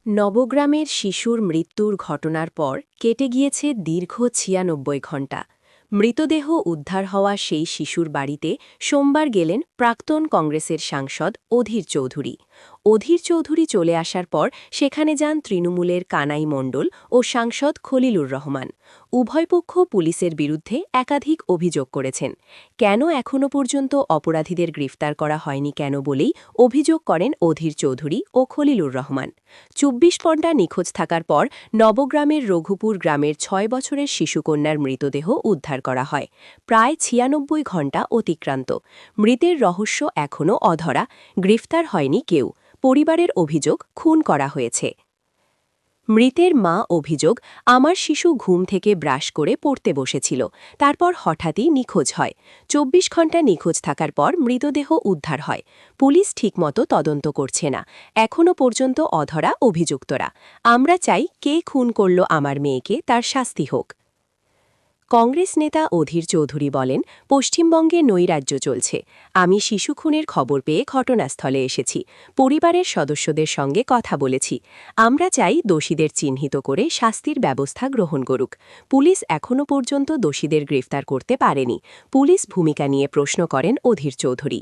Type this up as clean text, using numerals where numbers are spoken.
নবগ্রামের শিশুর মৃত্যুর ঘটনার পর কেটে গিয়েছে দীর্ঘ ৯৬ ঘণ্টা। মৃতদেহ উদ্ধার হওয়া সেই শিশুর বাড়িতে সোমবার গেলেন প্রাক্তন কংগ্রেসের সাংসদ অধীর চৌধুরী। অধীর চৌধুরী চলে আসার পর সেখানে যান তৃণমূলের কানাই মণ্ডল ও সাংসদ খলিলুর রহমান। উভয়পক্ষ পুলিশের বিরুদ্ধে একাধিক অভিযোগ করেছেন। কেন এখনও পর্যন্ত অপরাধীদের গ্রেফতার করা হয়নি কেন বলেই অভিযোগ করেন অধীর চৌধুরী ও খলিলুর রহমান। ২৪ পর্দা নিখোঁজ থাকার পর নবগ্রামের রঘুপুর গ্রামের ৬ বছরের শিশুকন্যার মৃতদেহ উদ্ধার করা হয়। প্রায় ৯৬ ঘণ্টা অতিক্রান্ত। মৃতের রহস্য এখনও অধরা, গ্রেফতার হয়নি কেউ। পরিবারের অভিযোগ খুন করা হয়েছে। মৃতের মা অভিযোগ, আমার শিশু ঘুম থেকে ব্রাশ করে পড়তে বসেছিল, তারপর হঠাৎই নিখোঁজ হয়। ২৪ ঘণ্টা নিখোঁজ থাকার পর মৃতদেহ উদ্ধার হয়। পুলিশ ঠিকমতো তদন্ত করছে না। এখনও পর্যন্ত অধরা অভিযুক্তরা। আমরা চাই কে খুন করল আমার মেয়েকে তার শাস্তি হোক। কংগ্রেস নেতা অধীর চৌধুরী বলেন, পশ্চিমবঙ্গে নৈরাজ্য চলছে। আমি শিশু খুনের খবর পেয়ে ঘটনাস্থলে এসেছি। পরিবারের সদস্যদের সঙ্গে কথা বলেছি। আমরা চাই দোষীদের চিহ্নিত করে শাস্তির ব্যবস্থা গ্রহণ করুক। পুলিশ এখনও পর্যন্ত দোষীদের গ্রেফতার করতে পারেনি। পুলিশ ভূমিকা নিয়ে প্রশ্ন করেন অধীর চৌধুরী।